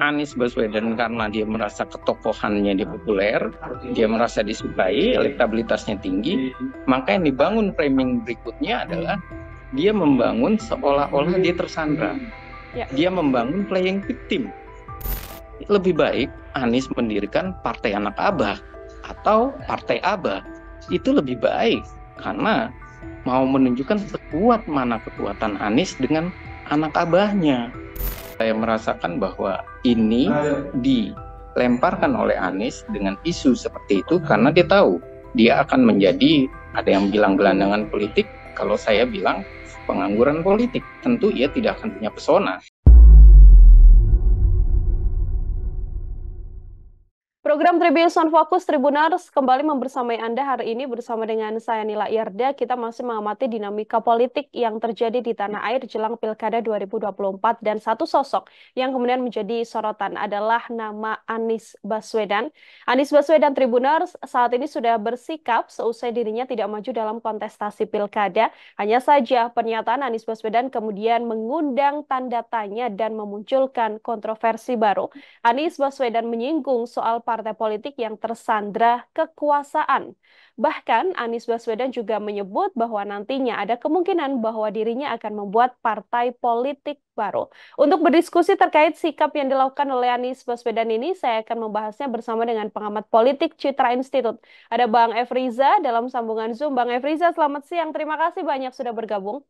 Anies Baswedan karena dia merasa ketokohannya dia populer, dia merasa disukai, elektabilitasnya tinggi, maka yang dibangun framing berikutnya adalah dia membangun seolah-olah dia tersandra. Dia membangun playing victim. Lebih baik Anies mendirikan Partai Anak Abah atau Partai Abah. Itu lebih baik karena mau menunjukkan sekuat mana kekuatan Anies dengan anak abahnya. Saya merasakan bahwa ini dilemparkan oleh Anies dengan isu seperti itu karena dia tahu dia akan menjadi, ada yang bilang gelandangan politik, kalau saya bilang pengangguran politik. Tentu ia tidak akan punya pesona. Program Tribun Fokus Tribuners kembali membersamai Anda hari ini bersama dengan saya Nila Yarda. Kita masih mengamati dinamika politik yang terjadi di tanah air jelang Pilkada 2024 dan satu sosok yang kemudian menjadi sorotan adalah nama Anies Baswedan. Anies Baswedan Tribuners saat ini sudah bersikap seusai dirinya tidak maju dalam kontestasi Pilkada. Hanya saja pernyataan Anies Baswedan kemudian mengundang tanda tanya dan memunculkan kontroversi baru. Anies Baswedan menyinggung soal partai politik yang tersandra kekuasaan. Bahkan Anies Baswedan juga menyebut bahwa nantinya ada kemungkinan bahwa dirinya akan membuat partai politik baru. Untuk berdiskusi terkait sikap yang dilakukan oleh Anies Baswedan ini, saya akan membahasnya bersama dengan pengamat politik Citra Institute. Ada Bang Efriza dalam sambungan Zoom. Bang Efriza, selamat siang. Terima kasih banyak sudah bergabung.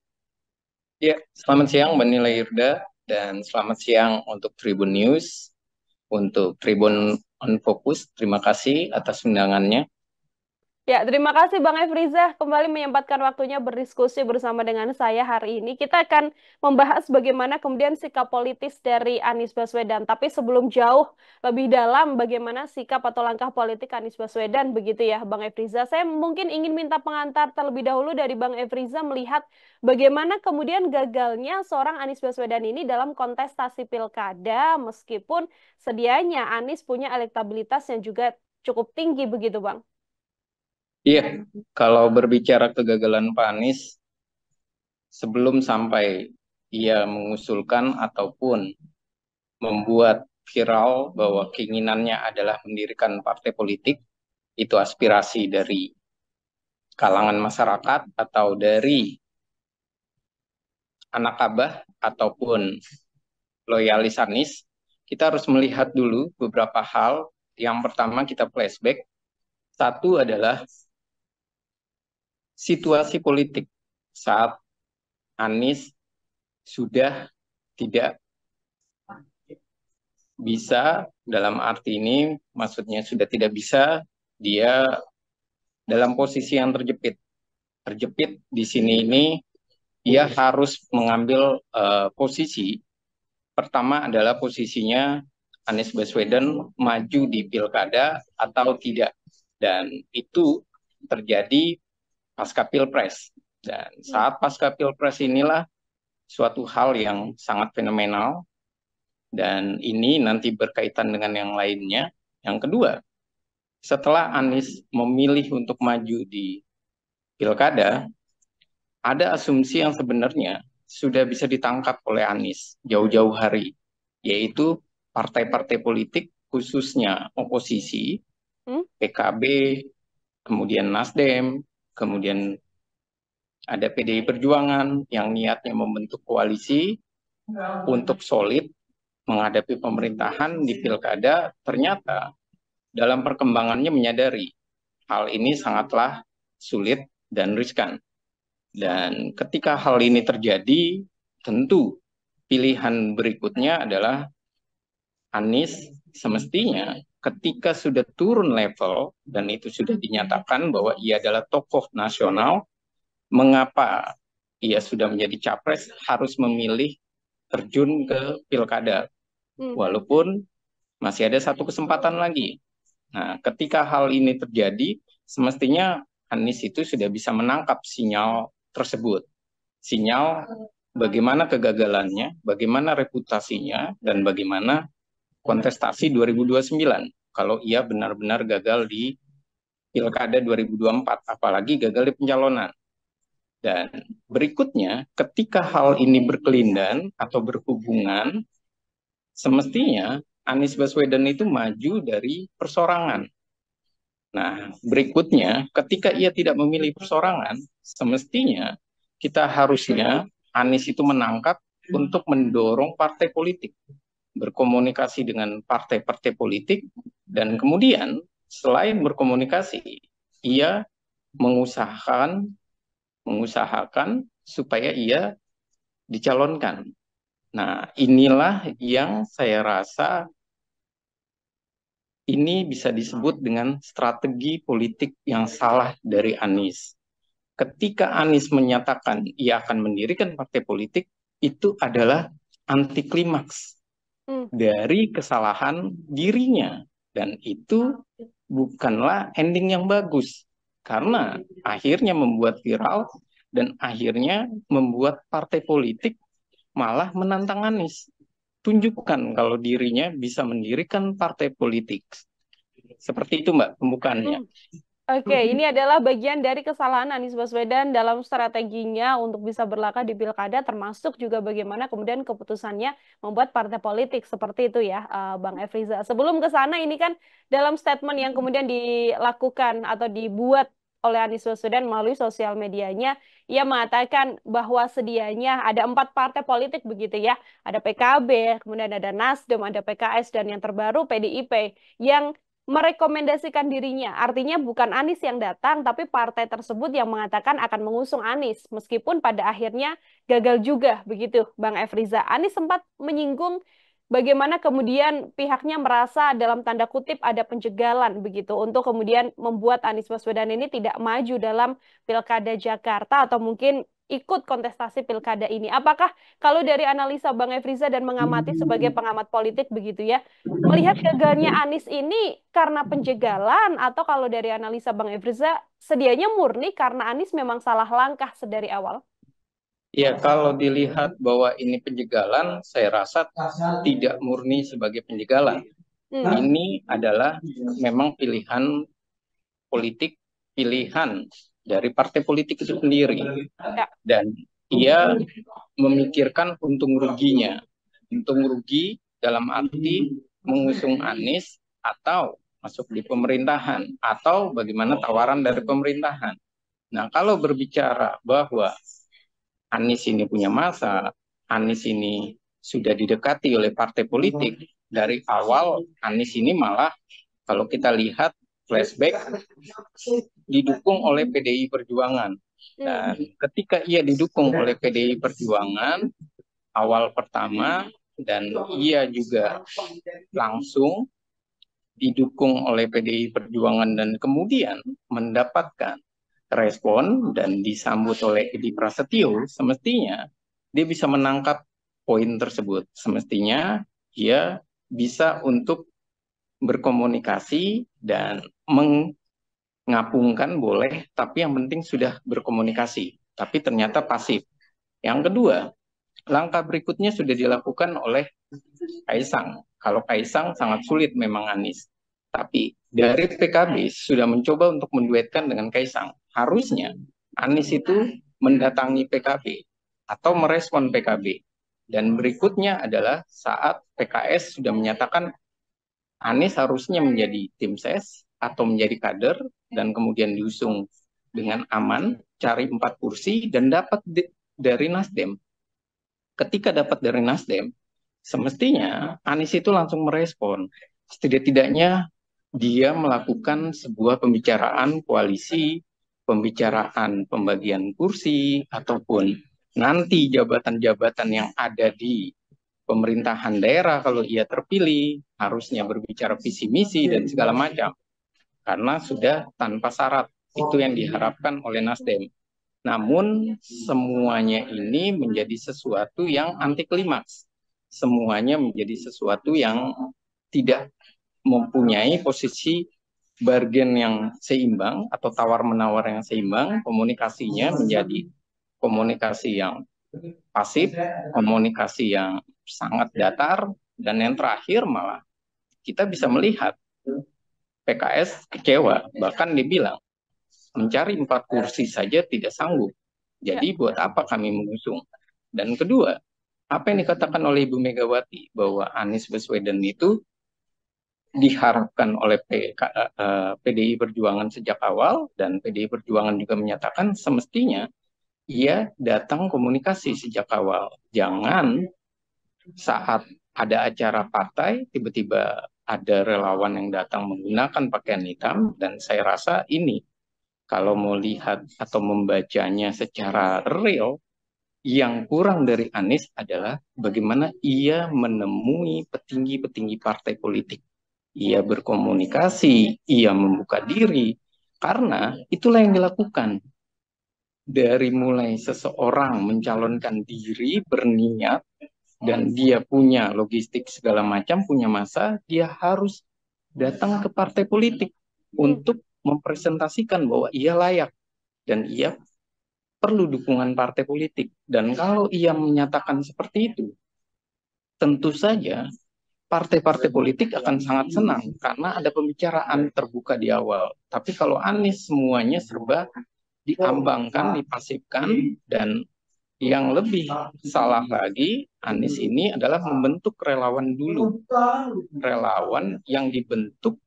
Ya, selamat siang Mbak Nila Yurda dan selamat siang untuk Tribun News. Untuk Tribun On Focus, terima kasih atas undangannya. Ya, terima kasih Bang Efriza kembali menyempatkan waktunya berdiskusi bersama dengan saya hari ini. Kita akan membahas bagaimana kemudian sikap politis dari Anies Baswedan. Tapi sebelum jauh lebih dalam bagaimana sikap atau langkah politik Anies Baswedan begitu ya Bang Efriza. Saya mungkin ingin minta pengantar terlebih dahulu dari Bang Efriza melihat bagaimana kemudian gagalnya seorang Anies Baswedan ini dalam kontestasi pilkada meskipun sedianya Anies punya elektabilitas yang juga cukup tinggi begitu Bang. Iya, kalau berbicara kegagalan Pak Anies, sebelum sampai ia mengusulkan ataupun membuat viral bahwa keinginannya adalah mendirikan partai politik, itu aspirasi dari kalangan masyarakat atau dari anak abah ataupun loyalis Anies, kita harus melihat dulu beberapa hal. Yang pertama kita flashback, satu adalah situasi politik saat Anies sudah tidak bisa, dalam arti ini maksudnya sudah tidak bisa, dia dalam posisi yang terjepit. Terjepit di sini ini ia harus mengambil posisi. Pertama adalah posisinya Anies Baswedan maju di pilkada atau tidak. Dan itu terjadi pasca pilpres. Dan saat pasca pilpres inilah suatu hal yang sangat fenomenal. Dan ini nanti berkaitan dengan yang lainnya. Yang kedua, setelah Anies memilih untuk maju di pilkada, ada asumsi yang sebenarnya sudah bisa ditangkap oleh Anies jauh-jauh hari, yaitu partai-partai politik khususnya oposisi, PKB, kemudian Nasdem, kemudian ada PDI Perjuangan yang niatnya membentuk koalisi untuk solid menghadapi pemerintahan di pilkada, ternyata dalam perkembangannya menyadari hal ini sangatlah sulit dan riskan. Dan ketika hal ini terjadi, tentu pilihan berikutnya adalah Anies semestinya ketika sudah turun level dan itu sudah dinyatakan bahwa ia adalah tokoh nasional, mengapa ia sudah menjadi capres harus memilih terjun ke pilkada, walaupun masih ada satu kesempatan lagi. Nah, ketika hal ini terjadi, semestinya Anies itu sudah bisa menangkap sinyal tersebut. Sinyal bagaimana kegagalannya, bagaimana reputasinya, dan bagaimana kontestasi 2029. Kalau ia benar-benar gagal di Pilkada 2024, apalagi gagal di pencalonan. Dan berikutnya, ketika hal ini berkelindan atau berhubungan, semestinya Anies Baswedan itu maju dari persorangan. Nah, berikutnya, ketika ia tidak memilih persorangan, semestinya kita harusnya Anies itu menangkap untuk mendorong partai politik, berkomunikasi dengan partai-partai politik, dan kemudian selain berkomunikasi, ia mengusahakan supaya ia dicalonkan. Nah, inilah yang saya rasa ini bisa disebut dengan strategi politik yang salah dari Anies. Ketika Anies menyatakan ia akan mendirikan partai politik, itu adalah anti klimaks dari kesalahan dirinya. Dan itu bukanlah ending yang bagus. Karena akhirnya membuat viral dan akhirnya membuat partai politik malah menantang Anies. Tunjukkan kalau dirinya bisa mendirikan partai politik. Seperti itu, Mbak, pembukaannya. Oke, ini adalah bagian dari kesalahan Anies Baswedan dalam strateginya untuk bisa berlaga di pilkada, termasuk juga bagaimana kemudian keputusannya membuat partai politik seperti itu ya, Bang Efriza. Sebelum ke sana, ini kan dalam statement yang kemudian dilakukan atau dibuat oleh Anies Baswedan melalui sosial medianya, ia mengatakan bahwa sedianya ada 4 partai politik begitu ya, ada PKB, kemudian ada Nasdem, ada PKS, dan yang terbaru PDIP yang merekomendasikan dirinya. Artinya bukan Anies yang datang, tapi partai tersebut yang mengatakan akan mengusung Anies. Meskipun pada akhirnya gagal juga, begitu Bang Efriza. Anies sempat menyinggung bagaimana kemudian pihaknya merasa dalam tanda kutip ada penjagalan begitu untuk kemudian membuat Anies Baswedan ini tidak maju dalam Pilkada Jakarta atau mungkin ikut kontestasi pilkada ini. Apakah kalau dari analisa Bang Efriza dan mengamati sebagai pengamat politik begitu ya, melihat gagalnya Anies ini karena penjagalan atau kalau dari analisa Bang Efriza sedianya murni karena Anies memang salah langkah sedari awal? Ya, kalau dilihat bahwa ini penjagalan, saya rasa tidak murni sebagai penjagalan. Ini adalah memang pilihan politik, pilihan dari partai politik itu sendiri. Ya. Dan ia memikirkan untung ruginya. Untung rugi dalam arti mengusung Anies atau masuk di pemerintahan atau bagaimana tawaran dari pemerintahan. Nah, kalau berbicara bahwa Anies ini punya masa, Anies ini sudah didekati oleh partai politik, dari awal Anies ini malah kalau kita lihat flashback didukung oleh PDI Perjuangan. Dan ketika ia didukung oleh PDI Perjuangan awal pertama dan ia juga langsung didukung oleh PDI Perjuangan dan kemudian mendapatkan respon dan disambut oleh Edi Prasetyo, semestinya dia bisa menangkap poin tersebut. Semestinya dia bisa untuk berkomunikasi dan mengapungkan boleh, tapi yang penting sudah berkomunikasi. Tapi ternyata pasif. Yang kedua, langkah berikutnya sudah dilakukan oleh Kaisang. Kalau Kaisang sangat sulit memang Anies. Tapi dari PKB sudah mencoba untuk menduetkan dengan Kaisang. Harusnya Anies itu mendatangi PKB atau merespon PKB. Dan berikutnya adalah saat PKS sudah menyatakan Anies harusnya menjadi tim ses atau menjadi kader dan kemudian diusung dengan aman, cari 4 kursi dan dapat dari Nasdem. Ketika dapat dari Nasdem, semestinya Anies itu langsung merespon. Setidak-tidaknya dia melakukan sebuah pembicaraan koalisi, pembicaraan pembagian kursi, ataupun nanti jabatan-jabatan yang ada di pemerintahan daerah kalau ia terpilih, harusnya berbicara visi misi dan segala macam. Karena sudah tanpa syarat, itu yang diharapkan oleh Nasdem. Namun semuanya ini menjadi sesuatu yang anti klimaks. Semuanya menjadi sesuatu yang tidak mempunyai posisi bargain yang seimbang atau tawar-menawar yang seimbang. Komunikasinya menjadi komunikasi yang pasif, komunikasi yang sangat datar, dan yang terakhir malah kita bisa melihat PKS kecewa, bahkan dibilang mencari 4 kursi saja tidak sanggup. Jadi buat apa kami mengusung? Dan kedua, apa yang dikatakan oleh Ibu Megawati bahwa Anies Baswedan itu diharapkan oleh PDI Perjuangan sejak awal, dan PDI Perjuangan juga menyatakan semestinya ia datang komunikasi sejak awal. Jangan saat ada acara partai tiba-tiba ada relawan yang datang menggunakan pakaian hitam, dan saya rasa ini kalau mau lihat atau membacanya secara real, yang kurang dari Anies adalah bagaimana ia menemui petinggi-petinggi partai politik. Ia berkomunikasi, ia membuka diri, karena itulah yang dilakukan. Dari mulai seseorang mencalonkan diri, berniat, dan dia punya logistik segala macam, punya masa, dia harus datang ke partai politik untuk mempresentasikan bahwa ia layak dan ia perlu dukungan partai politik. Dan kalau ia menyatakan seperti itu, tentu saja partai-partai politik akan sangat senang karena ada pembicaraan terbuka di awal. Tapi kalau Anies semuanya serba diambangkan, dipasifkan, dan yang lebih salah lagi, Anies ini adalah membentuk relawan dulu. Relawan yang dibentuk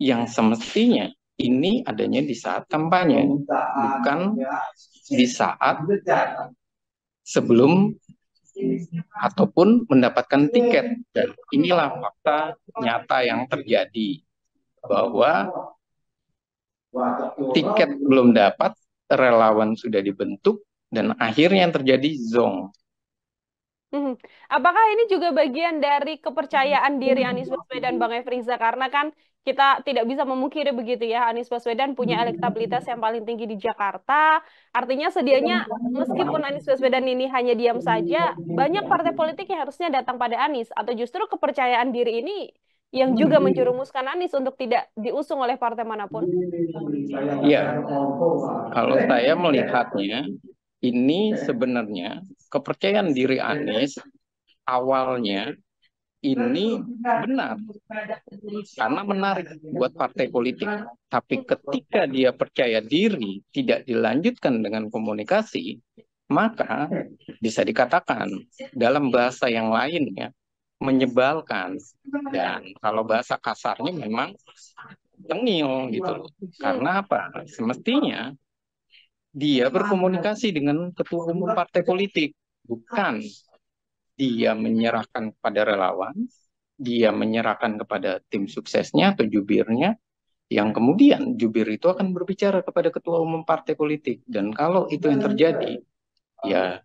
yang semestinya ini adanya di saat kampanye, bukan di saat sebelum ataupun mendapatkan tiket. Dan inilah fakta nyata yang terjadi, bahwa tiket belum dapat, relawan sudah dibentuk, dan akhirnya yang terjadi zong. Apakah ini juga bagian dari kepercayaan diri Anies Baswedan, Bang Efriza? Karena kan kita tidak bisa memungkiri begitu ya, Anies Baswedan punya elektabilitas yang paling tinggi di Jakarta. Artinya sedianya, meskipun Anies Baswedan ini hanya diam saja, banyak partai politik yang harusnya datang pada Anies. Atau justru kepercayaan diri ini yang juga menjerumuskan Anies untuk tidak diusung oleh partai manapun? Ya, kalau saya melihatnya, ini sebenarnya kepercayaan diri Anies awalnya ini benar karena menarik buat partai politik. Tapi ketika dia percaya diri tidak dilanjutkan dengan komunikasi, maka bisa dikatakan dalam bahasa yang lainnya menyebalkan. Dan kalau bahasa kasarnya memang tengil gitu loh. Karena apa? Semestinya dia berkomunikasi dengan ketua umum partai politik, bukan dia menyerahkan kepada relawan, dia menyerahkan kepada tim suksesnya atau jubirnya, yang kemudian jubir itu akan berbicara kepada ketua umum partai politik. Dan kalau itu yang terjadi, ya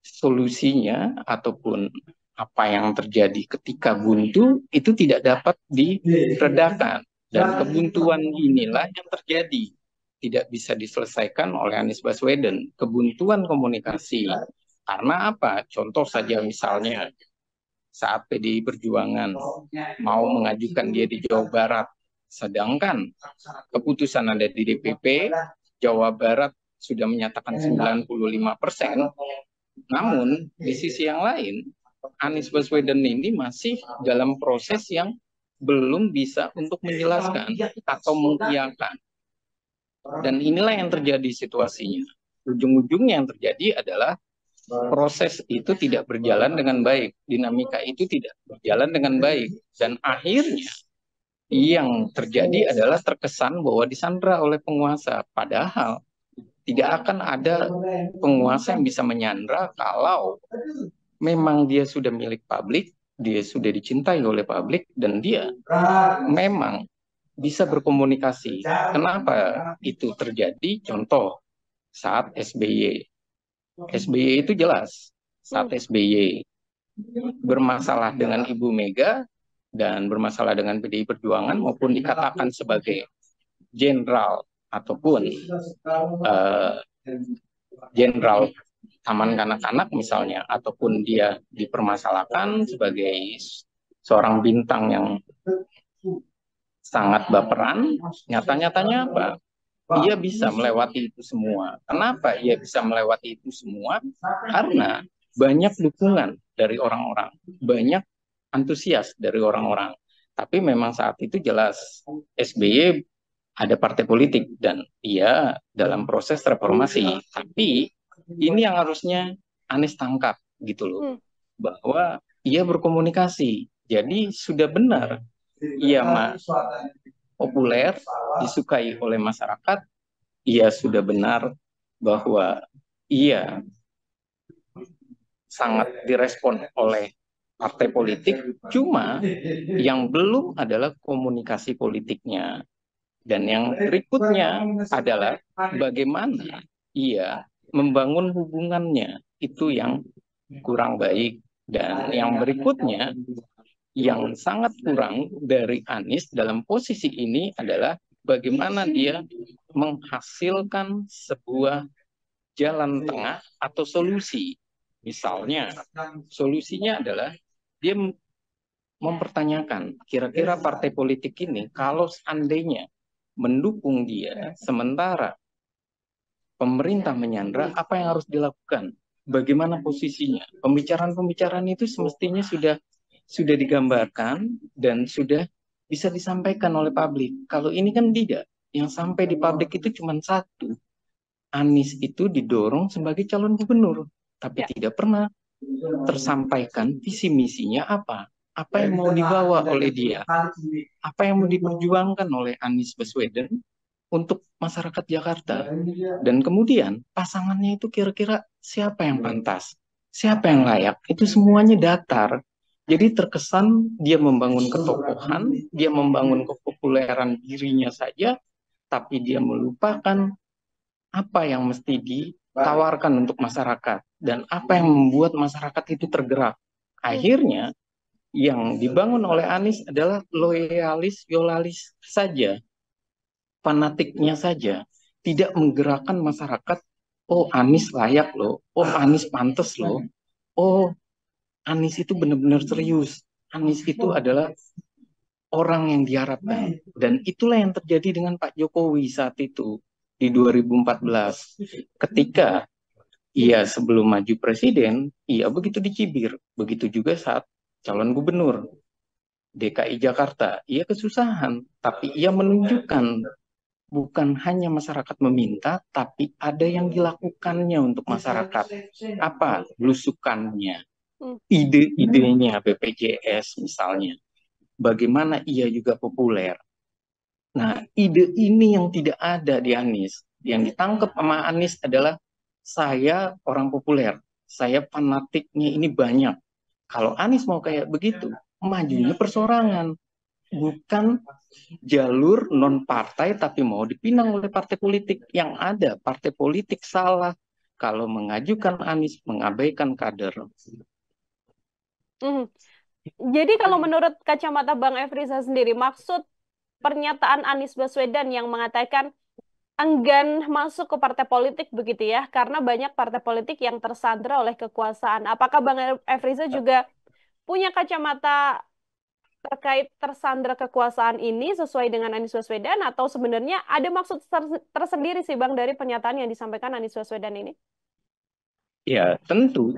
solusinya ataupun apa yang terjadi ketika buntu itu tidak dapat diredakan. Dan kebuntuan inilah yang terjadi, tidak bisa diselesaikan oleh Anies Baswedan. Kebuntuan komunikasi. Karena apa? Contoh saja misalnya saat PDI Perjuangan mau mengajukan dia di Jawa Barat, sedangkan keputusan ada di DPP, Jawa Barat sudah menyatakan 95%, namun di sisi yang lain, Anies Baswedan ini masih dalam proses yang belum bisa untuk menjelaskan atau mengiyakan. Dan inilah yang terjadi situasinya. Ujung-ujungnya yang terjadi adalah proses itu tidak berjalan dengan baik. Dinamika itu tidak berjalan dengan baik. Dan akhirnya yang terjadi adalah terkesan bahwa disandra oleh penguasa. Padahal tidak akan ada penguasa yang bisa menyandra kalau memang dia sudah milik publik, dia sudah dicintai oleh publik, dan dia memang bisa berkomunikasi. Kenapa itu terjadi? Contoh, saat SBY. SBY itu jelas, saat SBY bermasalah dengan Ibu Mega dan bermasalah dengan PDI Perjuangan maupun dikatakan sebagai jenderal ataupun jenderal taman kanak-kanak misalnya, ataupun dia dipermasalahkan sebagai seorang bintang yang sangat baperan, nyata-nyatanya apa? Ia bisa melewati itu semua. Kenapa ia bisa melewati itu semua? Karena banyak dukungan dari orang-orang, banyak antusias dari orang-orang. Tapi memang saat itu jelas SBY ada partai politik dan ia dalam proses reformasi. Tapi ini yang harusnya Anies tangkap gitu loh, bahwa ia berkomunikasi. Jadi sudah benar ia populer, disukai oleh masyarakat, ia sudah benar bahwa ia sangat direspon oleh partai politik, cuma yang belum adalah komunikasi politiknya. Dan yang berikutnya adalah bagaimana ia membangun hubungannya, itu yang kurang baik. Dan yang berikutnya, yang sangat kurang dari Anies dalam posisi ini adalah bagaimana dia menghasilkan sebuah jalan tengah atau solusi. Misalnya, solusinya adalah dia mempertanyakan, kira-kira partai politik ini kalau seandainya mendukung dia, sementara pemerintah menyandra, apa yang harus dilakukan? Bagaimana posisinya? Pembicaraan-pembicaraan itu semestinya sudah digambarkan dan sudah bisa disampaikan oleh publik. Kalau ini kan tidak. Yang sampai di publik itu cuma satu. Anies itu didorong sebagai calon gubernur, tapi tidak pernah tersampaikan visi misinya apa. Apa yang mau dibawa oleh dia? Apa yang mau diperjuangkan oleh Anies Baswedan untuk masyarakat Jakarta? Dan kemudian pasangannya itu kira-kira siapa yang pantas? Siapa yang layak? Itu semuanya datar. Jadi terkesan dia membangun ketokohan, dia membangun kepopuleran dirinya saja, tapi dia melupakan apa yang mesti ditawarkan untuk masyarakat dan apa yang membuat masyarakat itu tergerak. Akhirnya yang dibangun oleh Anies adalah loyalis saja, fanatiknya saja, tidak menggerakkan masyarakat. Oh, Anies layak loh, oh Anies pantas loh, oh Anies itu benar-benar serius, Anies itu adalah orang yang diharapkan. Dan itulah yang terjadi dengan Pak Jokowi saat itu di 2014. Ketika ia sebelum maju presiden, ia begitu dicibir. Begitu juga saat calon gubernur DKI Jakarta, ia kesusahan. Tapi ia menunjukkan bukan hanya masyarakat meminta, tapi ada yang dilakukannya untuk masyarakat. Apa belusukannya, ide-idenya BPJS misalnya. Bagaimana ia juga populer. Nah, ide ini yang tidak ada di Anies. Yang ditangkap sama Anies adalah saya orang populer, saya fanatiknya ini banyak. Kalau Anies mau kayak begitu, majunya persorangan. Bukan jalur non-partai, tapi mau dipinang oleh partai politik. Yang ada, partai politik salah kalau mengajukan Anies, mengabaikan kader. Jadi kalau menurut kacamata Bang Efriza sendiri, maksud pernyataan Anies Baswedan yang mengatakan enggan masuk ke partai politik begitu ya, karena banyak partai politik yang tersandra oleh kekuasaan. Apakah Bang Efriza juga punya kacamata terkait tersandra kekuasaan ini sesuai dengan Anies Baswedan, atau sebenarnya ada maksud tersendiri sih Bang dari pernyataan yang disampaikan Anies Baswedan ini? Ya, tentu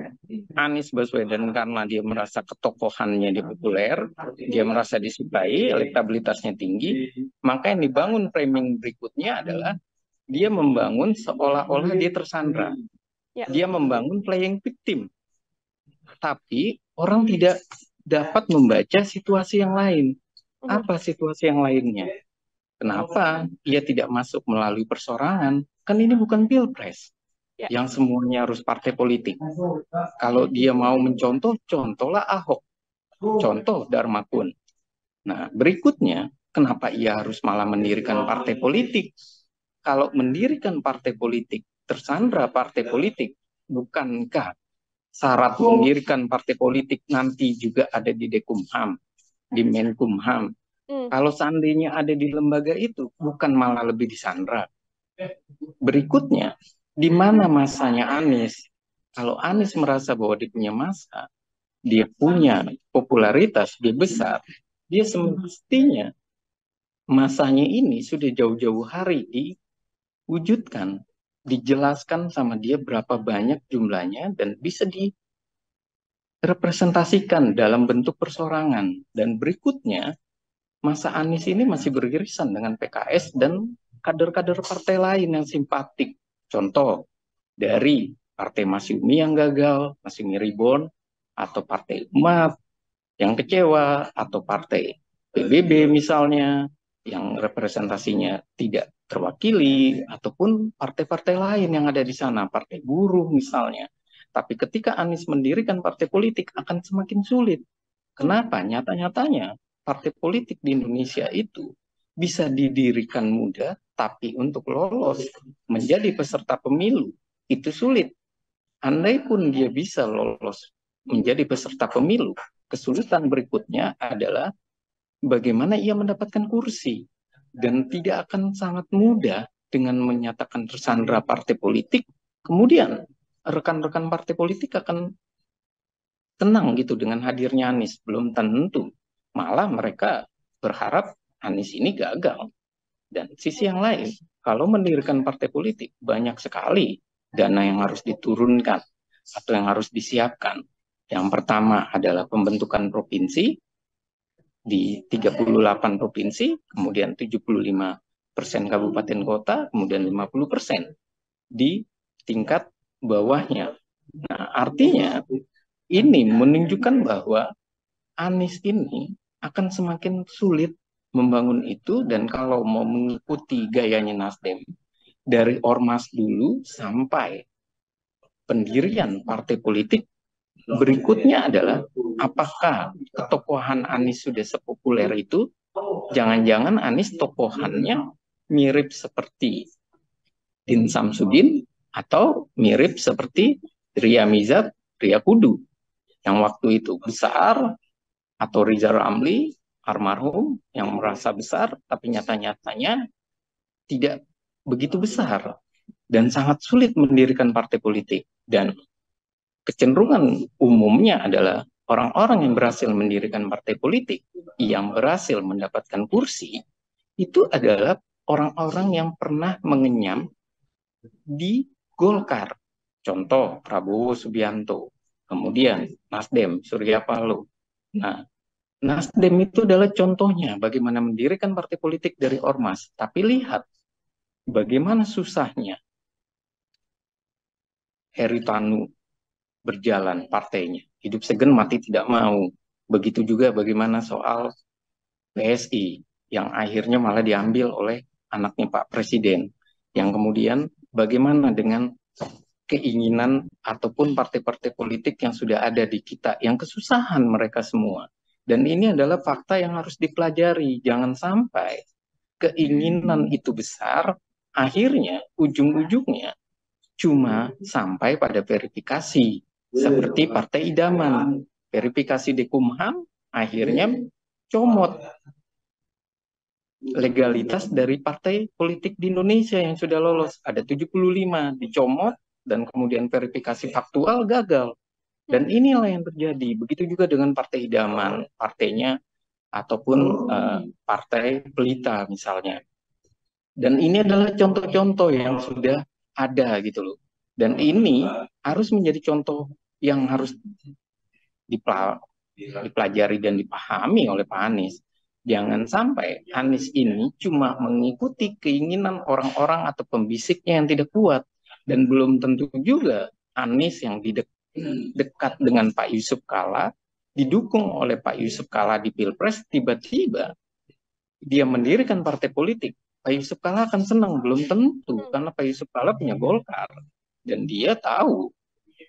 Anies Baswedan karena dia merasa ketokohannya dia populer, dia merasa disukai, elektabilitasnya tinggi, maka yang dibangun framing berikutnya adalah dia membangun seolah-olah dia tersandra. Dia membangun playing victim. Tapi orang tidak dapat membaca situasi yang lain. Apa situasi yang lainnya? Kenapa ia tidak masuk melalui persorangan? Kan ini bukan pilpres yang semuanya harus partai politik. Kalau dia mau mencontoh, contohlah Ahok. Contoh Dharma Kun. Nah, berikutnya, kenapa ia harus malah mendirikan partai politik? Kalau mendirikan partai politik, tersandra partai politik, bukankah syarat mendirikan partai politik nanti juga ada di Dekumham, di Menkumham? Kalau seandainya ada di lembaga itu, bukan malah lebih disandra. Berikutnya, di mana masanya Anies? Kalau Anies merasa bahwa dia punya masa, dia punya popularitas, dia besar, dia semestinya masanya ini sudah jauh-jauh hari diwujudkan, dijelaskan sama dia berapa banyak jumlahnya dan bisa direpresentasikan dalam bentuk persorangan. Dan berikutnya, masa Anies ini masih beririsan dengan PKS dan kader-kader partai lain yang simpatik. Contoh, dari Partai Masyumi yang gagal, Masyumi Reborn, atau Partai Umat yang kecewa, atau Partai PBB misalnya, yang representasinya tidak terwakili, ataupun partai-partai lain yang ada di sana, partai buruh misalnya. Tapi ketika Anies mendirikan partai politik akan semakin sulit. Kenapa? Nyata-nyatanya partai politik di Indonesia itu bisa didirikan mudah, tapi untuk lolos menjadi peserta pemilu itu sulit. Andai pun dia bisa lolos menjadi peserta pemilu, kesulitan berikutnya adalah bagaimana ia mendapatkan kursi. Dan tidak akan sangat mudah dengan menyatakan tersandra partai politik, kemudian rekan-rekan partai politik akan tenang gitu dengan hadirnya Anies. Belum tentu. Malah mereka berharap Anies ini gagal. Dan sisi yang lain, kalau mendirikan partai politik, banyak sekali dana yang harus diturunkan atau yang harus disiapkan. Yang pertama adalah pembentukan provinsi di 38 provinsi, kemudian 75% kabupaten kota, kemudian 50% di tingkat bawahnya. Nah, artinya ini menunjukkan bahwa Anies ini akan semakin sulit membangun itu, dan kalau mau mengikuti gayanya Nasdem dari ormas dulu sampai pendirian partai politik berikutnya adalah apakah ketokohan Anies sudah sepopuler itu? Jangan-jangan Anies tokohannya mirip seperti Din Samsudin atau mirip seperti Ria Mizat, Ria Kudu yang waktu itu besar, atau Rizal Ramli almarhum yang merasa besar tapi nyata-nyatanya tidak begitu besar dan sangat sulit mendirikan partai politik. Dan kecenderungan umumnya adalah orang-orang yang berhasil mendirikan partai politik, yang berhasil mendapatkan kursi, itu adalah orang-orang yang pernah mengenyam di Golkar. Contoh Prabowo Subianto, kemudian Nasdem, Surya Paloh. Nah, Nasdem itu adalah contohnya bagaimana mendirikan partai politik dari ormas. Tapi lihat bagaimana susahnya Heritanu berjalan partainya. Hidup segen mati tidak mau. Begitu juga bagaimana soal PSI yang akhirnya malah diambil oleh anaknya Pak Presiden. Yang kemudian bagaimana dengan keinginan ataupun partai-partai politik yang sudah ada di kita, yang kesusahan mereka semua. Dan ini adalah fakta yang harus dipelajari. Jangan sampai keinginan itu besar, akhirnya ujung-ujungnya cuma sampai pada verifikasi. Seperti Partai Idaman, verifikasi di Kumham, akhirnya comot legalitas dari partai politik di Indonesia yang sudah lolos. Ada 75 dicomot, dan kemudian verifikasi faktual gagal. Dan inilah yang terjadi. Begitu juga dengan Partai Idaman, partainya ataupun Partai Pelita misalnya. Dan ini adalah contoh-contoh yang sudah ada gitu loh. Dan ini harus menjadi contoh yang harus dipelajari dan dipahami oleh Pak Anies. Jangan sampai Anies ini cuma mengikuti keinginan orang-orang atau pembisiknya yang tidak kuat. Dan belum tentu juga Anies yang dekat dengan Pak Yusuf Kalla, didukung oleh Pak Yusuf Kalla di Pilpres, tiba-tiba dia mendirikan partai politik. Pak Yusuf Kalla akan senang, belum tentu, karena Pak Yusuf Kalla punya Golkar. Dan dia tahu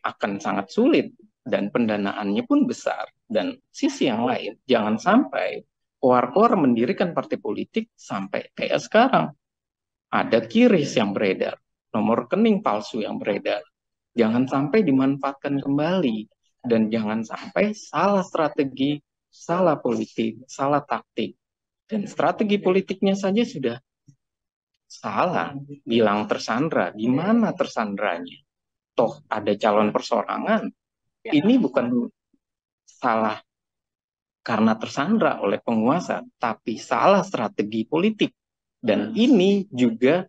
akan sangat sulit, dan pendanaannya pun besar. Dan sisi yang lain, jangan sampai koar-koar mendirikan partai politik sampai kayak sekarang. Ada kiris yang beredar, nomor rekening palsu yang beredar. Jangan sampai dimanfaatkan kembali. Dan jangan sampai salah strategi, salah politik, salah taktik. Dan strategi politiknya saja sudah salah. Bilang tersandra, di mana tersandranya? Toh ada calon persorangan. Ini bukan salah karena tersandra oleh penguasa, tapi salah strategi politik. Dan ini juga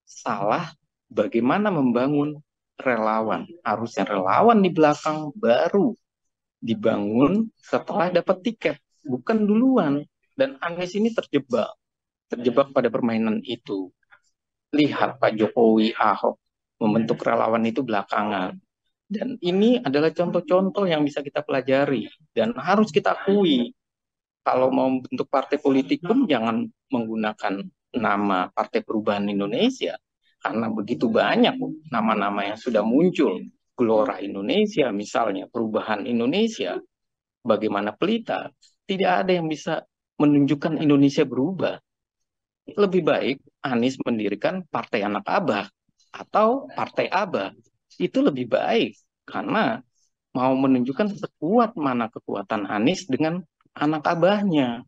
salah bagaimana membangun relawan. Harusnya relawan di belakang baru dibangun setelah dapat tiket, bukan duluan. Dan Anies ini terjebak pada permainan itu. Lihat Pak Jokowi, Ahok membentuk relawan itu belakangan. Dan ini adalah contoh-contoh yang bisa kita pelajari dan harus kita akui. Kalau mau bentuk partai politik pun jangan menggunakan nama Partai Perubahan Indonesia, karena begitu banyak nama-nama yang sudah muncul. Gelora Indonesia misalnya, Perubahan Indonesia, bagaimana Pelita, tidak ada yang bisa menunjukkan Indonesia berubah. Lebih baik Anies mendirikan Partai Anak Abah atau Partai Abah. Itu lebih baik, karena mau menunjukkan sekuat mana kekuatan Anies dengan anak abahnya.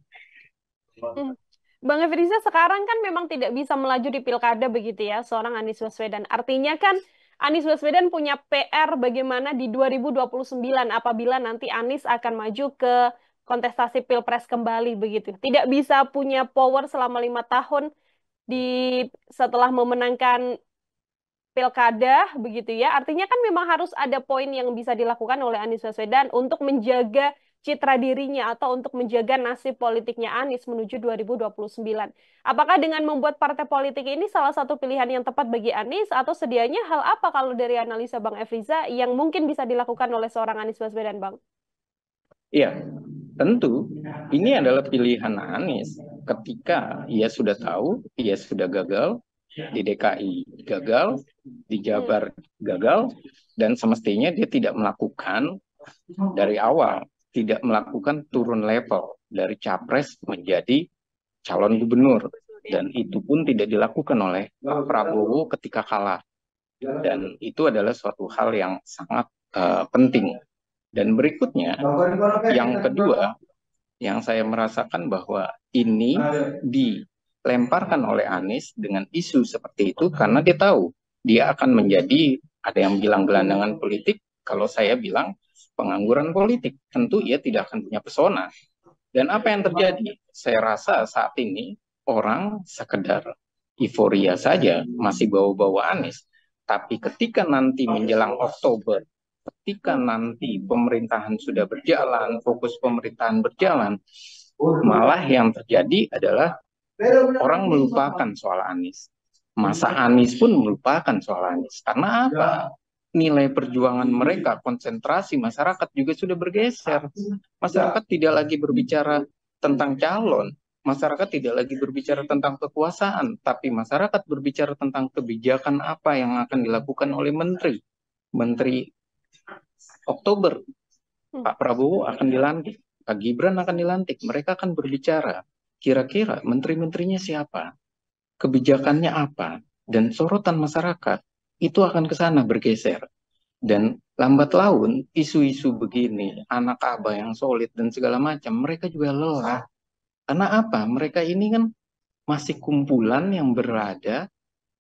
Hmm. Bang Efriza sekarang kan memang tidak bisa melaju di pilkada begitu ya, seorang Anies Baswedan. Artinya kan Anies Baswedan punya PR bagaimana di 2029 apabila nanti Anies akan maju ke kontestasi Pilpres kembali begitu. Tidak bisa punya power selama 5 tahun di setelah memenangkan pilkada begitu ya. Artinya kan memang harus ada poin yang bisa dilakukan oleh Anies Baswedan untuk menjaga citra dirinya atau untuk menjaga nasib politiknya Anies menuju 2029. Apakah dengan membuat partai politik ini salah satu pilihan yang tepat bagi Anies atau sedianya hal apa kalau dari analisa Bang Efriza yang mungkin bisa dilakukan oleh seorang Anies Baswedan, Bang? Iya, tentu ini adalah pilihan Anies ketika ia sudah tahu, ia sudah gagal di DKI, gagal di Jabar, gagal, dan semestinya dia tidak melakukan dari awal, tidak melakukan turun level dari capres menjadi calon gubernur, dan itu pun tidak dilakukan oleh Pak Prabowo ketika kalah, dan itu adalah suatu hal yang sangat penting. Dan berikutnya, yang kedua, yang saya merasakan bahwa ini dilemparkan oleh Anies dengan isu seperti itu karena dia tahu dia akan menjadi, ada yang bilang gelandangan politik, kalau saya bilang pengangguran politik. Tentu ia tidak akan punya pesona. Dan apa yang terjadi? Saya rasa saat ini orang sekedar euforia saja, masih bawa-bawa Anies. Tapi ketika nanti menjelang Oktober, ketika nanti pemerintahan sudah berjalan, fokus pemerintahan berjalan, malah yang terjadi adalah orang melupakan soal Anies. Masa Anies pun melupakan soal Anies. Karena apa? Nilai perjuangan mereka, konsentrasi masyarakat juga sudah bergeser. Masyarakat tidak lagi berbicara tentang calon, masyarakat tidak lagi berbicara tentang kekuasaan, tapi masyarakat berbicara tentang kebijakan apa yang akan dilakukan oleh menteri. Menteri Oktober, Pak Prabowo akan dilantik, Pak Gibran akan dilantik, mereka akan berbicara, kira-kira menteri-menterinya siapa, kebijakannya apa, dan sorotan masyarakat itu akan ke sana bergeser. Dan lambat laun, isu-isu begini, anak abah yang solid dan segala macam, mereka juga lelah. Karena apa? Mereka ini kan masih kumpulan yang berada,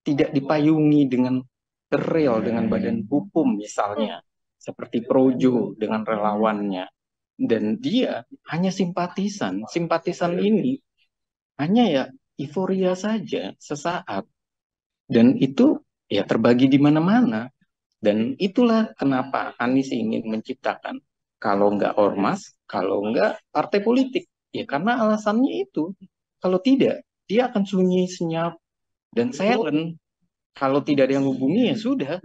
tidak dipayungi dengan real, dengan badan hukum misalnya, seperti Projo dengan relawannya. Dan dia hanya simpatisan. Simpatisan ini hanya ya euforia saja sesaat. Dan itu ya terbagi di mana-mana. Dan itulah kenapa Anies ingin menciptakan, kalau nggak ormas, kalau nggak partai politik. Ya karena alasannya itu. Kalau tidak, dia akan sunyi, senyap, dan silent. Kalau tidak ada yang hubungi ya sudah.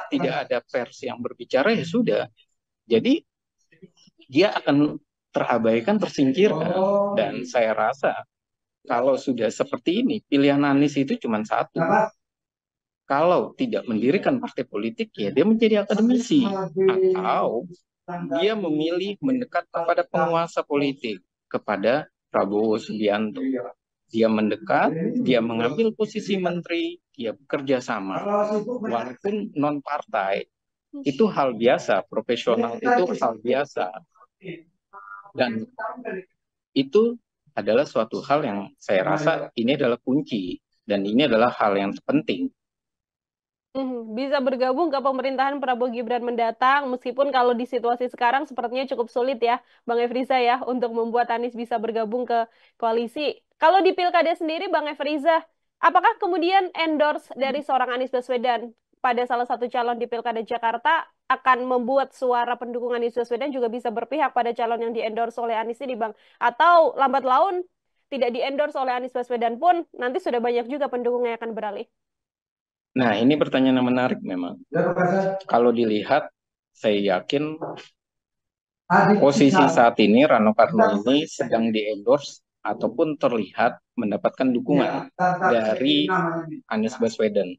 Tidak ada pers yang berbicara ya sudah. Jadi dia akan terabaikan, tersingkirkan. Dan saya rasa kalau sudah seperti ini, pilihan Anies itu cuma satu. Kalau tidak mendirikan partai politik, ya dia menjadi akademisi. Atau dia memilih mendekat kepada penguasa politik, kepada Prabowo Subianto. Dia mendekat, dia mengambil posisi menteri, dia bekerja sama. Walaupun non-partai, itu hal biasa, profesional itu hal biasa. Dan itu adalah suatu hal yang saya rasa ini adalah kunci. Dan ini adalah hal yang penting. Bisa bergabung ke pemerintahan Prabowo Gibran mendatang, meskipun kalau di situasi sekarang sepertinya cukup sulit ya, Bang Efriza ya, untuk membuat Anies bisa bergabung ke koalisi. Kalau di Pilkada sendiri, Bang Efriza, apakah kemudian endorse dari seorang Anies Baswedan pada salah satu calon di Pilkada Jakarta akan membuat suara pendukung Anies Baswedan juga bisa berpihak pada calon yang diendorse oleh Anies ini, Bang? Atau lambat laun tidak diendorse oleh Anies Baswedan pun nanti sudah banyak juga pendukung yang akan beralih? Nah, ini pertanyaan yang menarik memang. Kalau dilihat, saya yakin posisi saat ini Rano Karno ini sedang di-endorse ataupun terlihat mendapatkan dukungan dari Anies Baswedan.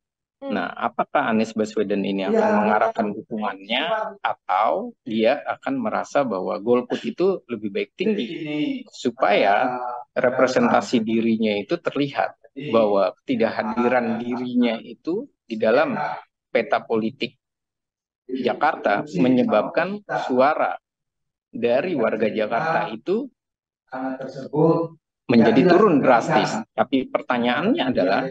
Nah, apakah Anies Baswedan ini akan mengarahkan dukungannya atau dia akan merasa bahwa golput itu lebih baik tinggi supaya representasi dirinya itu terlihat bahwa ketidakhadiran dirinya itu di dalam peta politik Jakarta menyebabkan suara dari warga Jakarta itu menjadi turun drastis. Tapi pertanyaannya adalah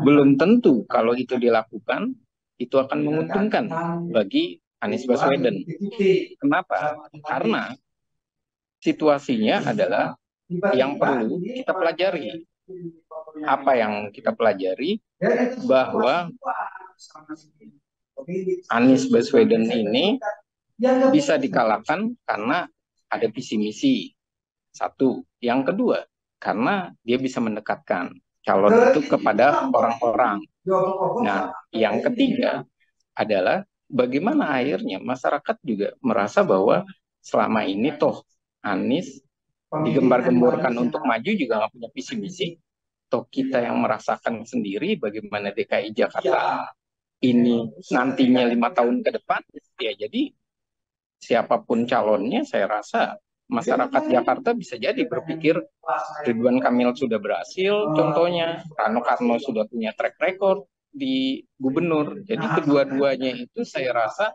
belum tentu kalau itu dilakukan itu akan menguntungkan bagi Anies Baswedan. Kenapa? Karena situasinya adalah yang perlu kita pelajari. Apa yang kita pelajari? Bahwa Anies Baswedan ini bisa dikalahkan karena ada visi misi. Satu. Yang kedua, karena dia bisa mendekatkan calon itu kepada orang-orang. Nah, yang ketiga adalah bagaimana akhirnya masyarakat juga merasa bahwa selama ini toh Anies digembar-gemborkan untuk maju juga nggak punya visi misi. Toh kita yang merasakan sendiri bagaimana DKI Jakarta ini nantinya 5 tahun ke depan. Ya, jadi siapapun calonnya saya rasa masyarakat Jakarta bisa jadi berpikir Ridwan Kamil sudah berhasil, contohnya Rano Karno sudah punya track record di gubernur. Jadi kedua-duanya itu saya rasa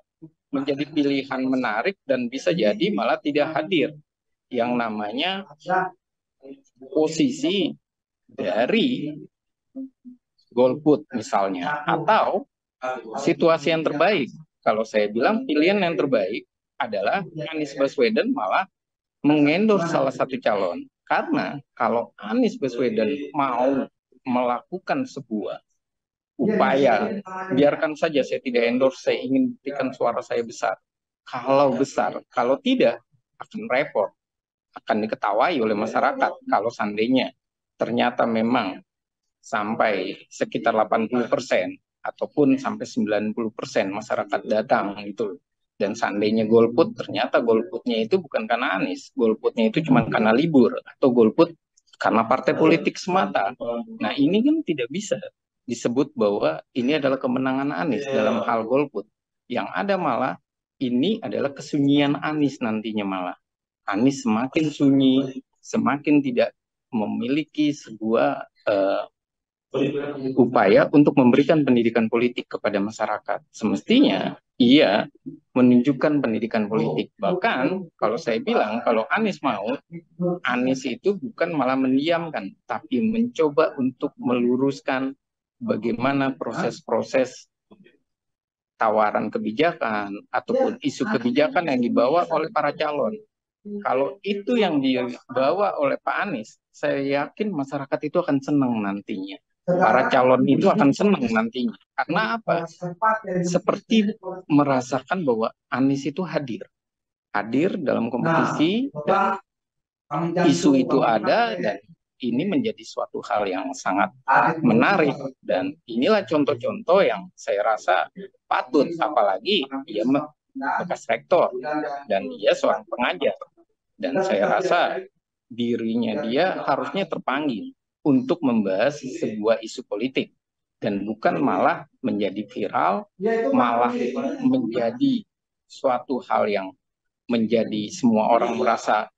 menjadi pilihan menarik dan bisa jadi malah tidak hadir yang namanya posisi dari golput misalnya, atau situasi yang terbaik. Kalau saya bilang pilihan yang terbaik adalah Anies Baswedan malah mengendorse salah satu calon. Karena kalau Anies Baswedan mau melakukan sebuah upaya, biarkan saja saya tidak endorse, saya ingin buktikan suara saya besar. Kalau besar, kalau tidak akan repot, akan diketawai oleh masyarakat. Kalau seandainya ternyata memang sampai sekitar 80% ataupun sampai 90% masyarakat datang gitu. Dan seandainya golput, ternyata golputnya itu bukan karena Anies, golputnya itu cuma karena libur, atau golput karena partai politik semata. Nah, ini kan tidak bisa disebut bahwa ini adalah kemenangan Anies dalam hal golput. Yang ada malah ini adalah kesunyian Anies nantinya malah. Anies semakin sunyi, semakin tidak memiliki sebuah upaya untuk memberikan pendidikan politik kepada masyarakat. Semestinya ia menunjukkan pendidikan politik. Bahkan kalau saya bilang, kalau Anies mau, Anies itu bukan malah mendiamkan, tapi mencoba untuk meluruskan bagaimana proses-proses tawaran kebijakan ataupun isu kebijakan yang dibawa oleh para calon. Kalau itu yang dibawa oleh Pak Anies, saya yakin masyarakat itu akan senang nantinya. Para calon itu akan senang nantinya. Karena apa? Seperti merasakan bahwa Anies itu hadir. Hadir dalam kompetisi, dan isu itu ada, dan ini menjadi suatu hal yang sangat menarik. Dan inilah contoh-contoh yang saya rasa patut, apalagi ia bekas rektor dan ia seorang pengajar. Dan saya rasa dirinya dia harusnya terpanggil untuk membahas sebuah isu politik dan bukan malah menjadi viral, malah menjadi suatu hal yang menjadi semua orang merasa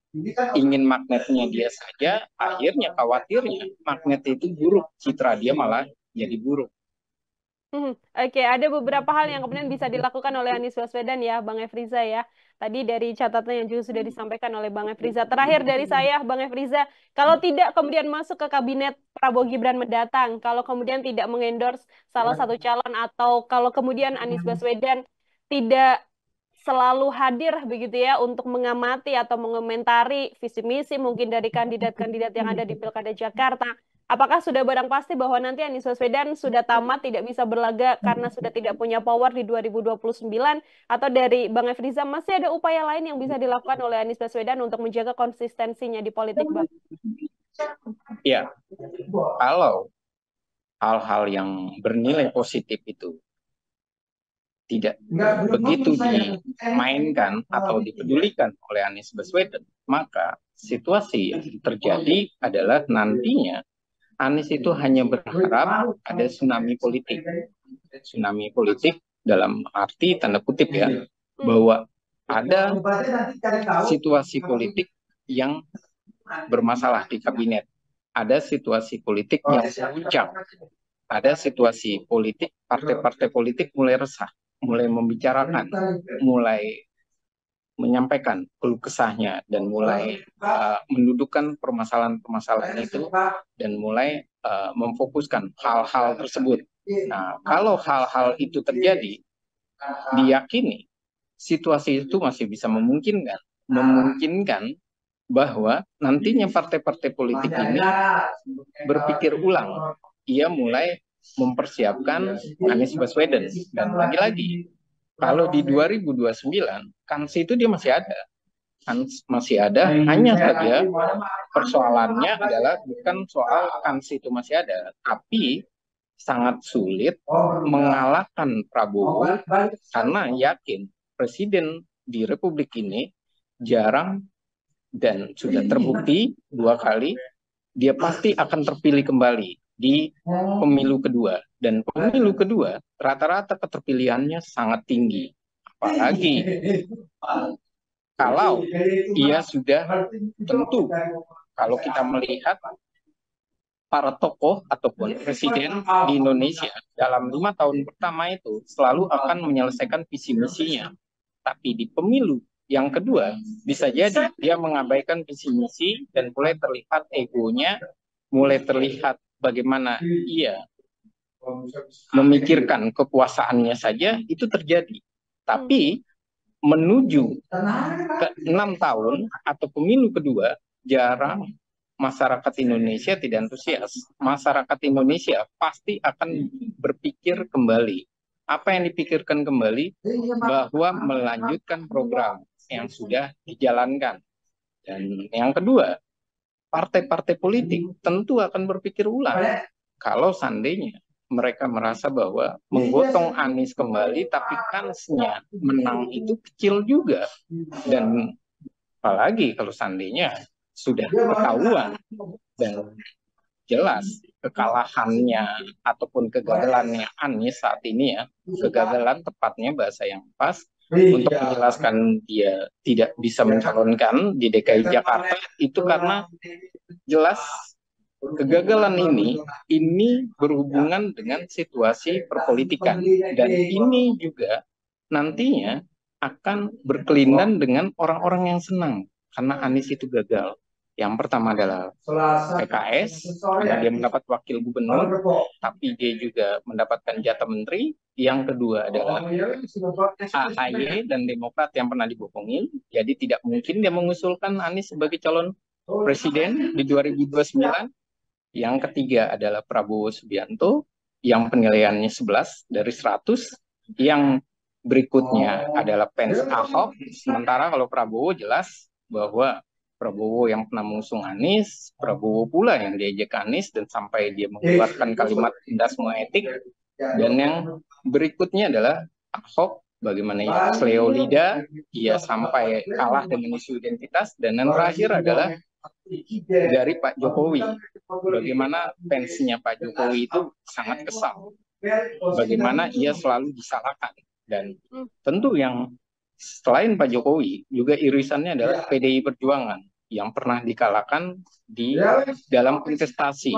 ingin magnetnya dia saja. Akhirnya khawatirnya magnet itu buruk, citra dia malah jadi buruk. Oke, ada beberapa hal yang kemudian bisa dilakukan oleh Anies Baswedan ya, Bang Efriza ya. Tadi dari catatan yang juga sudah disampaikan oleh Bang Efriza. Terakhir dari saya, Bang Efriza, kalau tidak kemudian masuk ke kabinet Prabowo Gibran mendatang, kalau kemudian tidak mengendorse salah satu calon, atau kalau kemudian Anies Baswedan tidak selalu hadir begitu ya untuk mengamati atau mengomentari visi misi mungkin dari kandidat-kandidat yang ada di Pilkada Jakarta. Apakah sudah barang pasti bahwa nanti Anies Baswedan sudah tamat, tidak bisa berlaga karena sudah tidak punya power di 2029? Atau dari Bang Efriza masih ada upaya lain yang bisa dilakukan oleh Anies Baswedan untuk menjaga konsistensinya di politik, Bang? Ya, kalau hal-hal yang bernilai positif itu tidak begitu dimainkan atau dipedulikan oleh Anies Baswedan, maka situasi yang terjadi adalah nantinya Anies itu hanya berharap ada tsunami politik. Tsunami politik dalam arti tanda kutip ya, bahwa ada situasi politik yang bermasalah di kabinet. Ada situasi politik yang puncak. Ada situasi politik, partai-partai politik mulai resah, mulai membicarakan, mulai menyampaikan keluh kesahnya, dan mulai mendudukkan permasalahan-permasalahan itu, dan mulai memfokuskan hal-hal tersebut. Nah, kalau hal-hal itu terjadi, diyakini situasi itu masih bisa memungkinkan bahwa nantinya partai-partai politik ini berpikir ulang. Ia mulai mempersiapkan Anies Baswedan. Dan lagi-lagi, kalau di 2029, kans itu dia masih ada. Kans masih ada, hanya saja persoalannya adalah bukan soal kans itu masih ada, tapi sangat sulit mengalahkan Prabowo karena yakin Presiden di Republik ini jarang dan sudah terbukti 2 kali dia pasti akan terpilih kembali di pemilu kedua, dan pemilu kedua rata-rata keterpilihannya sangat tinggi, apalagi kalau ia sudah tentu, kalau kita melihat para tokoh ataupun presiden di Indonesia dalam 5 tahun pertama itu selalu akan menyelesaikan visi misinya. Tapi di pemilu yang kedua bisa jadi dia mengabaikan visi misi dan mulai terlihat egonya, mulai terlihat bagaimana ia memikirkan kekuasaannya saja, itu terjadi. Tapi menuju ke 6 tahun atau pemilu kedua, jarang masyarakat Indonesia tidak antusias. Masyarakat Indonesia pasti akan berpikir kembali. Apa yang dipikirkan kembali? Bahwa melanjutkan program yang sudah dijalankan. Dan yang kedua, partai-partai politik tentu akan berpikir ulang. Kalau seandainya mereka merasa bahwa menggotong Anies kembali, tapi kansnya menang itu kecil juga. Dan apalagi kalau seandainya sudah ketahuan dan jelas kekalahannya ataupun kegagalannya Anies saat ini ya, kegagalan tepatnya bahasa yang pas untuk menjelaskan dia tidak bisa mencalonkan di DKI Jakarta itu karena jelas kegagalan ini berhubungan dengan situasi perpolitikan, dan ini juga nantinya akan berkelindan dengan orang-orang yang senang karena Anies itu gagal. Yang pertama adalah PKS, karena dia mendapat wakil gubernur, tapi dia juga mendapatkan jatah menteri. Yang kedua adalah AHY dan Demokrat yang pernah dibohongin, jadi tidak mungkin dia mengusulkan Anies sebagai calon presiden di 2029. Yang ketiga adalah Prabowo Subianto, yang penilaiannya 11 dari 100. Yang berikutnya adalah fans Ahok, sementara kalau Prabowo jelas bahwa Prabowo yang pernah mengusung Anies, Prabowo pula yang diajak Anies dan sampai dia mengeluarkan kalimat indah semua etik. Dan yang berikutnya adalah Ahok, bagaimana ia Leo Lida, ia sampai kalah dengan isu identitas. Dan yang terakhir adalah dari Pak Jokowi, bagaimana fansnya Pak Jokowi itu sangat kesal, bagaimana ia selalu disalahkan. Dan tentu yang selain Pak Jokowi, juga irisannya adalah PDI Perjuangan yang pernah dikalahkan di dalam kontestasi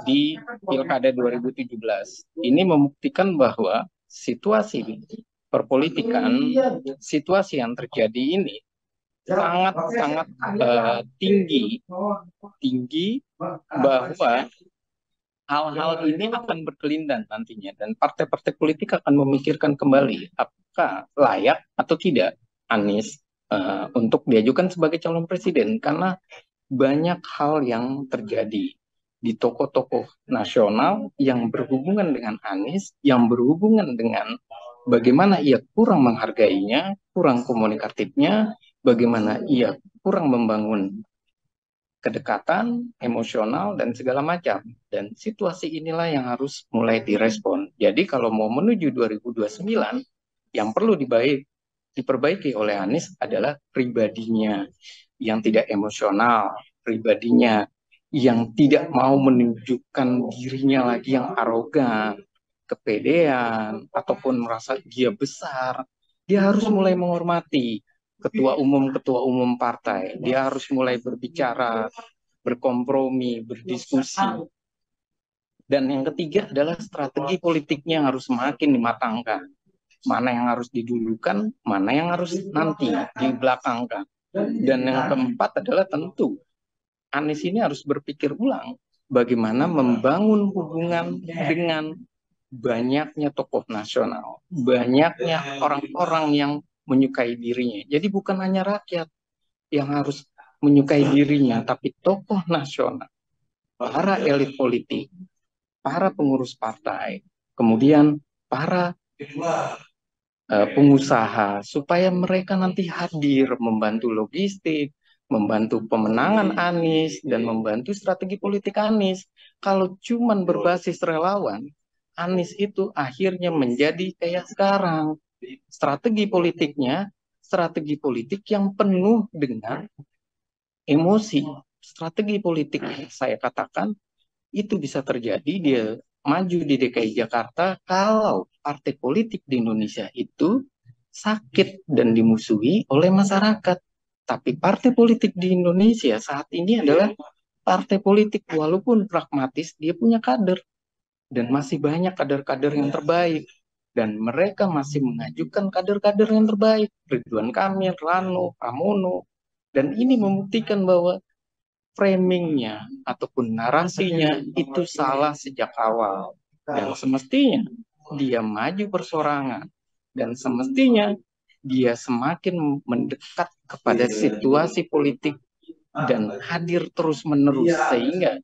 di Pilkada 2017. Ini membuktikan bahwa situasi perpolitikan, situasi yang terjadi ini sangat-sangat tinggi bahwa hal-hal ini akan berkelindan nantinya, dan partai-partai politik akan memikirkan kembali apakah layak atau tidak Anies untuk diajukan sebagai calon presiden, karena banyak hal yang terjadi di tokoh-tokoh nasional yang berhubungan dengan Anies, yang berhubungan dengan bagaimana ia kurang menghargainya, kurang komunikatifnya, bagaimana ia kurang membangun kedekatan, emosional, dan segala macam. Dan situasi inilah yang harus mulai direspon. Jadi kalau mau menuju 2029, Yang perlu diperbaiki oleh Anies adalah pribadinya yang tidak emosional, pribadinya yang tidak mau menunjukkan dirinya lagi yang arogan, kepedean, ataupun merasa dia besar. Dia harus mulai menghormati ketua umum partai. Dia harus mulai berbicara, berkompromi, berdiskusi. Dan yang ketiga adalah strategi politiknya yang harus semakin dimatangkan. Mana yang harus didulukan, mana yang harus nanti dibelakangkan. Dan yang keempat adalah tentu Anies ini harus berpikir ulang bagaimana membangun hubungan dengan banyaknya tokoh nasional, banyaknya orang-orang yang menyukai dirinya. Jadi bukan hanya rakyat yang harus menyukai dirinya, tapi tokoh nasional, para elit politik, para pengurus partai, kemudian para pengusaha, supaya mereka nanti hadir membantu logistik, membantu pemenangan Anies, dan membantu strategi politik Anies. Kalau cuman berbasis relawan, Anies itu akhirnya menjadi kayak sekarang. Strategi politiknya, strategi politik yang penuh dengan emosi. Strategi politik, saya katakan, itu bisa terjadi dia maju di DKI Jakarta kalau partai politik di Indonesia itu sakit dan dimusuhi oleh masyarakat. Tapi partai politik di Indonesia saat ini adalah partai politik walaupun pragmatis, dia punya kader. Dan masih banyak kader-kader yang terbaik. Dan mereka masih mengajukan kader-kader yang terbaik. Ridwan Kamil, Rano, Pramono. Dan ini membuktikan bahwa framingnya ataupun narasinya itu salah sejak awal. Dan semestinya dia maju persorangan. Dan semestinya dia semakin mendekat kepada situasi politik dan hadir terus-menerus sehingga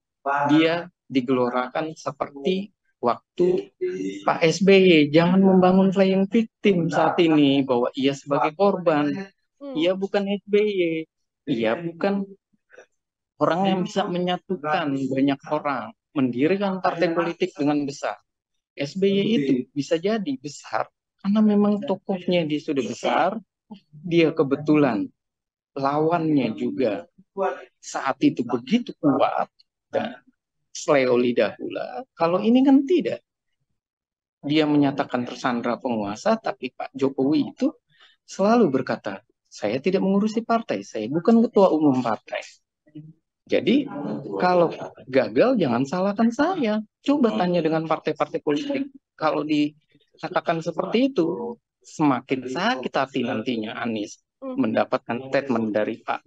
dia digelorakan seperti waktu Pak SBY. Jangan membangun playing victim saat ini bahwa ia sebagai korban. Ia bukan SBY. Ia bukan orang yang bisa menyatukan banyak orang, mendirikan partai politik dengan besar. SBY itu bisa jadi besar karena memang tokohnya dia sudah besar, dia kebetulan lawannya juga saat itu begitu kuat dan sleo lidah pula. Kalau ini kan tidak. Dia menyatakan tersandra penguasa, tapi Pak Jokowi itu selalu berkata, saya tidak mengurusi partai, saya bukan ketua umum partai. Jadi kalau gagal jangan salahkan saya. Coba tanya dengan partai-partai politik. Kalau dikatakan seperti itu, semakin sakit hati nantinya Anies mendapatkan statement dari Pak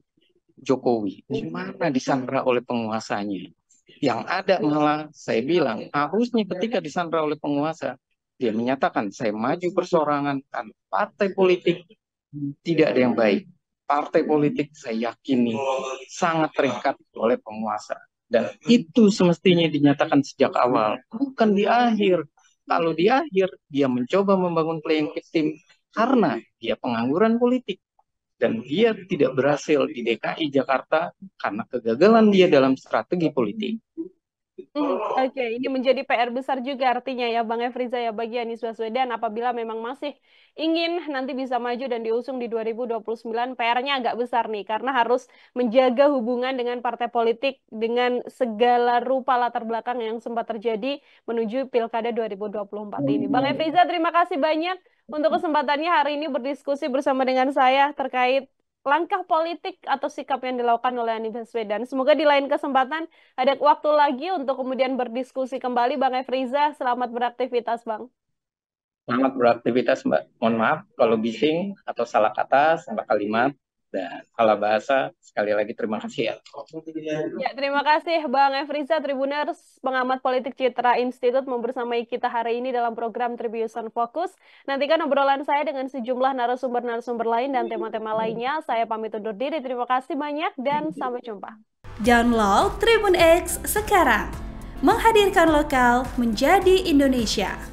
Jokowi. Gimana disandra oleh penguasanya? Yang ada malah saya bilang harusnya ketika disandra oleh penguasa, dia menyatakan saya maju persorangan kan partai politik tidak ada yang baik. Partai politik saya yakini sangat terikat oleh penguasa. Dan itu semestinya dinyatakan sejak awal, bukan di akhir. Kalau di akhir, dia mencoba membangun playing victim karena dia pengangguran politik. Dan dia tidak berhasil di DKI Jakarta karena kegagalan dia dalam strategi politik. Oke, ini menjadi PR besar juga artinya ya Bang Efriza ya bagi Anies Baswedan apabila memang masih ingin nanti bisa maju dan diusung di 2029, PR-nya agak besar nih karena harus menjaga hubungan dengan partai politik dengan segala rupa latar belakang yang sempat terjadi menuju Pilkada 2024 ini. Bang Efriza, terima kasih banyak untuk kesempatannya hari ini berdiskusi bersama dengan saya terkait langkah politik atau sikap yang dilakukan oleh Anies Baswedan. Semoga di lain kesempatan ada waktu lagi untuk kemudian berdiskusi kembali. Bang Efriza, selamat beraktivitas, Bang. Selamat beraktivitas, Mbak. Mohon maaf kalau bising atau salah kata, salah kalimat, dan salah bahasa. Sekali lagi terima kasih ya. Ya, terima kasih Bang Efriza, Tribuners, pengamat politik Citra Institute membersamai kita hari ini dalam program Tribuners Fokus. Nantikan obrolan saya dengan sejumlah narasumber-narasumber lain dan tema-tema lainnya. Saya pamit undur diri. Terima kasih banyak dan sampai jumpa. Download Tribun X sekarang. Menghadirkan lokal menjadi Indonesia.